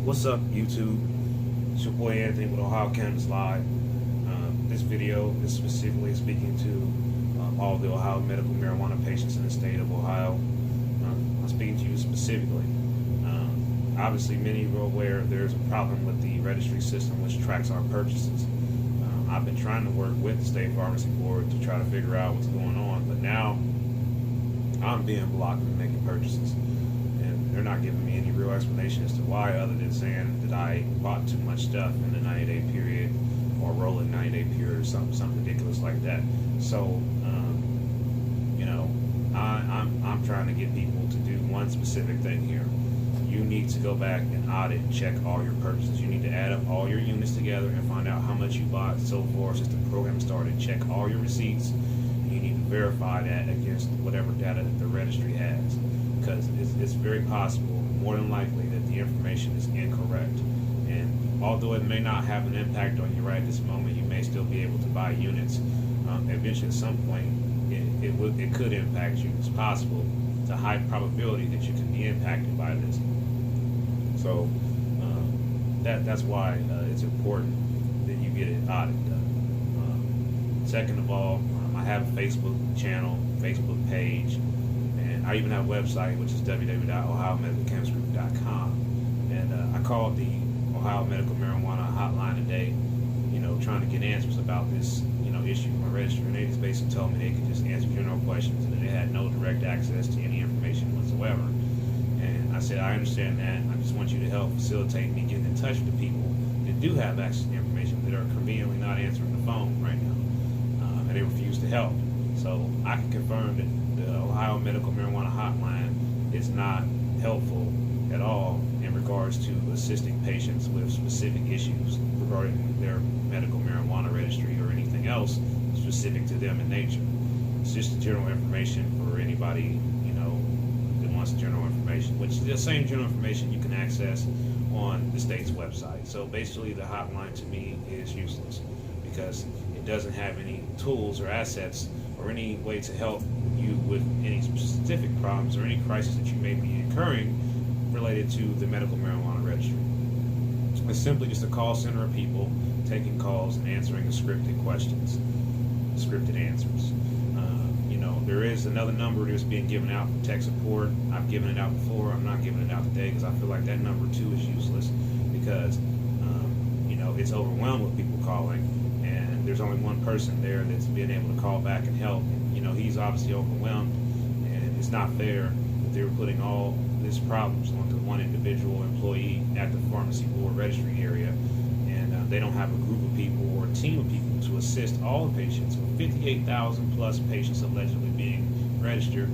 What's up, YouTube? It's your boy Anthony with Ohio Cannabis Live. This video is specifically speaking to all the Ohio medical marijuana patients in the state of Ohio. I'm speaking to you specifically. Obviously, many are aware there's a problem with the registry system which tracks our purchases. I've been trying to work with the state pharmacy board to try to figure out what's going on, but now I'm being blocked from making purchases. They're not giving me any real explanation as to why, other than saying that I bought too much stuff in the 90-day period or rolling 90-day period or something ridiculous like that. So, I'm trying to get people to do one specific thing here. You need to go back and audit and check all your purchases. You need to add up all your units together and find out how much you bought so far since the program started. Check all your receipts, and you need to verify that against whatever data that the registry has. Because it's very possible, more than likely, that the information is incorrect. And although it may not have an impact on you right at this moment, you may still be able to buy units. Eventually, at some point, it could impact you. It's possible. It's a high probability that you can be impacted by this. So that's why it's important that you get an audit done. Second of all, I have a Facebook channel, Facebook page. I even have a website, which is www.ohiomedicalcannabisgroup.com, and I called the Ohio Medical Marijuana Hotline today, trying to get answers about this, issue with my registry, and they just basically told me they could just answer general questions and that they had no direct access to any information whatsoever. And I said, I understand that. I just want you to help facilitate me getting in touch with the people that do have access to information that are conveniently not answering the phone right now, and they refuse to help. So I can confirm that the Ohio Medical Marijuana Hotline is not helpful at all in regards to assisting patients with specific issues regarding their medical marijuana registry or anything else specific to them in nature. It's just general information for anybody, that wants general information, which is the same general information you can access on the state's website. So basically the hotline to me is useless because it doesn't have any tools or assets or any way to help you with any specific problems or any crisis that you may be incurring related to the medical marijuana registry. It's simply just a call center of people taking calls and answering the scripted questions, scripted answers. There is another number that's being given out for tech support. I've given it out before. I'm not giving it out today because I feel like that number too is useless because it's overwhelmed with people calling, and there's only one person there that's been able to call back and help. And, he's obviously overwhelmed, and it's not fair that they're putting all these problems onto one individual employee at the pharmacy board registry area, and they don't have a group of people or a team of people to assist all the patients. With 58,000 plus patients allegedly being registered,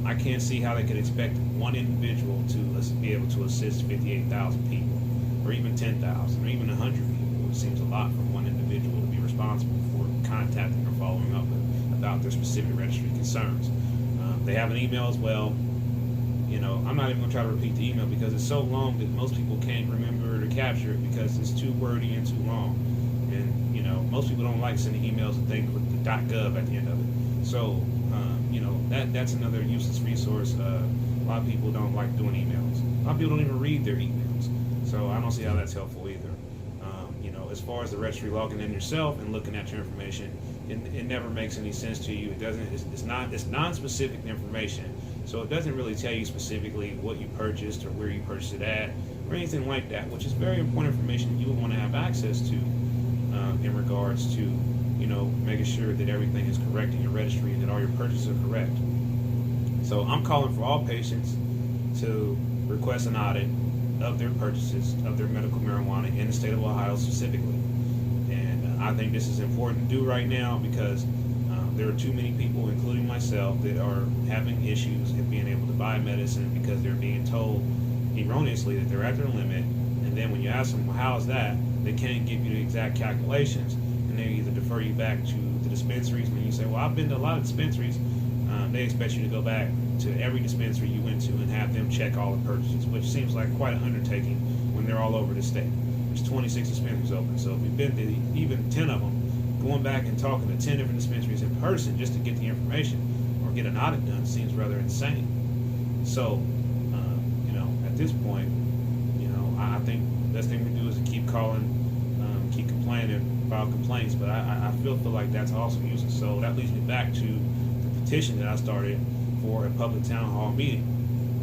I can't see how they could expect one individual to be able to assist 58,000 people, or even 10,000, or even 100 people. It seems a lot for one individual to be responsible for contacting or following up about their specific registry concerns. They have an email as well. I'm not even going to try to repeat the email because it's so long that most people can't remember to capture it because it's too wordy and too long. And, most people don't like sending emails and things with the .gov at the end of it. So, that's another useless resource. A lot of people don't like doing emails. A lot of people don't even read their emails. So I don't see how that's helpful either. As far as the registry logging in yourself and looking at your information, it never makes any sense to you. It doesn't. It's non-specific information, so it doesn't really tell you specifically what you purchased or where you purchased it at or anything like that, which is very important information you would want to have access to in regards to making sure that everything is correct in your registry and that all your purchases are correct. So I'm calling for all patients to request an audit of their purchases of their medical marijuana in the state of Ohio specifically. And I think this is important to do right now because there are too many people, including myself, that are having issues in being able to buy medicine because they're being told erroneously that they're at their limit. And then when you ask them, well, how is that? They can't give you the exact calculations, and they either defer you back to the dispensaries. When you say, well, I've been to a lot of dispensaries, they expect you to go back to every dispensary you went to and have them check all the purchases, which seems like quite an undertaking when they're all over the state. There's 26 dispensaries open, so if you've been to even 10 of them, going back and talking to 10 different dispensaries in person just to get the information or get an audit done seems rather insane. So, at this point, I think the best thing we do is to keep calling, keep complaining, file complaints, but I feel like that's also useless. So that leads me back to the petition that I started for a public town hall meeting.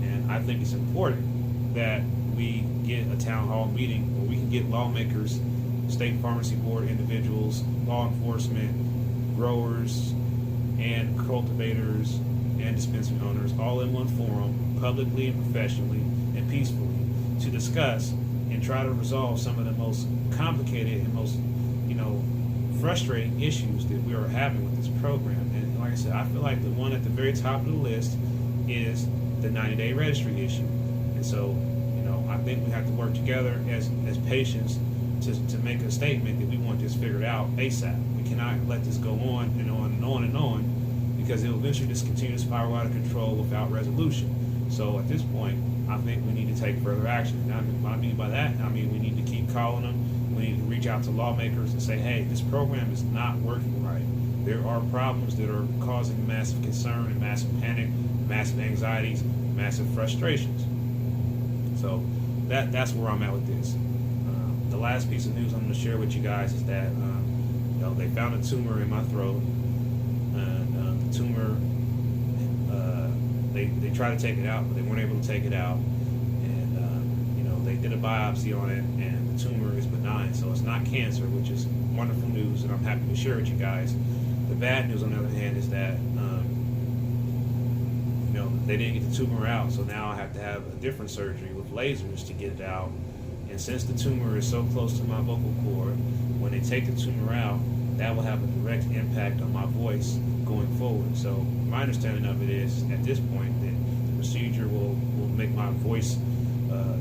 And I think it's important that we get a town hall meeting where we can get lawmakers, state pharmacy board individuals, law enforcement, growers, and cultivators, and dispensary owners all in one forum, publicly and professionally and peacefully, to discuss and try to resolve some of the most complicated and most, frustrating issues that we are having with this program. And like I said, I feel like the one at the very top of the list is the 90-day registry issue. And so, I think we have to work together as patients to make a statement that we want this figured out ASAP. We cannot let this go on and on and on and on, because it will eventually just continue to spiral out of control without resolution. So at this point, I think we need to take further action. Now, what I mean by that, we need to keep calling them. We need to reach out to lawmakers and say, hey, this program is not working right. There are problems that are causing massive concern and massive panic, massive anxieties, massive frustrations. So that's where I'm at with this. The last piece of news I'm going to share with you guys is that they found a tumor in my throat, and the tumor, they tried to take it out, but they weren't able to take it out, and they did a biopsy on it, and the tumor is benign, so it's not cancer, which is wonderful news, and I'm happy to share with you guys. The bad news, on the other hand, is that they didn't get the tumor out, so now I have to have a different surgery with lasers to get it out. And since the tumor is so close to my vocal cord, when they take the tumor out, that will have a direct impact on my voice going forward. So my understanding of it is, at this point, that the procedure will make my voice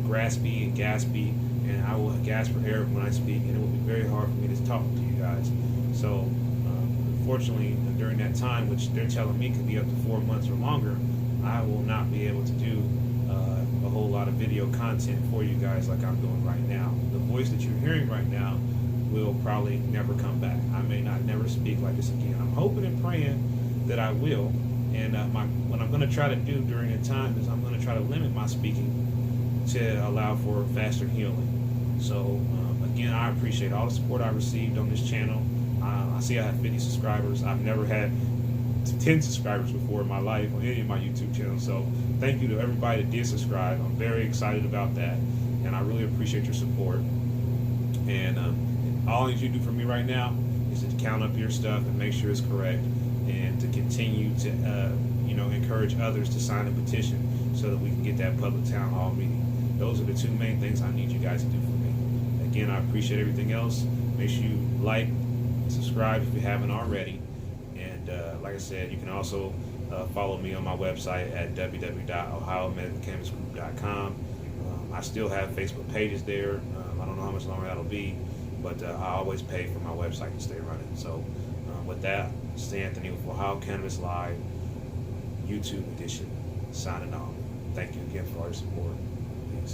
graspy and gaspy, and I will gasp for air when I speak, and it will be very hard for me to talk to you guys. So unfortunately, during that time, which they're telling me could be up to 4 months or longer, I will not be able to do a whole lot of video content for you guys like I'm doing right now. The voice that you're hearing right now will probably never come back. I may not never speak like this again. I'm hoping and praying that I will. And what I'm going to try to do during the time is I'm going to try to limit my speaking to allow for faster healing. So again, I appreciate all the support I received on this channel. I see I have 50 subscribers. I've never had 10 subscribers before in my life on any of my YouTube channels. So thank you to everybody that did subscribe. I'm very excited about that, and I really appreciate your support. And all that you do for me right now is to count up your stuff and make sure it's correct, and to continue to encourage others to sign a petition so that we can get that public town hall meeting. Those are the two main things I need you guys to do for me. Again, I appreciate everything else. Make sure you like and subscribe if you haven't already. And like I said, you can also follow me on my website at www.ohiomedicalcannabisgroup.com. I still have Facebook pages there. I don't know how much longer that'll be, but I always pay for my website to stay running. So with that, this is Anthony with Ohio Cannabis Live, YouTube edition, signing off. Thank you again for all your support.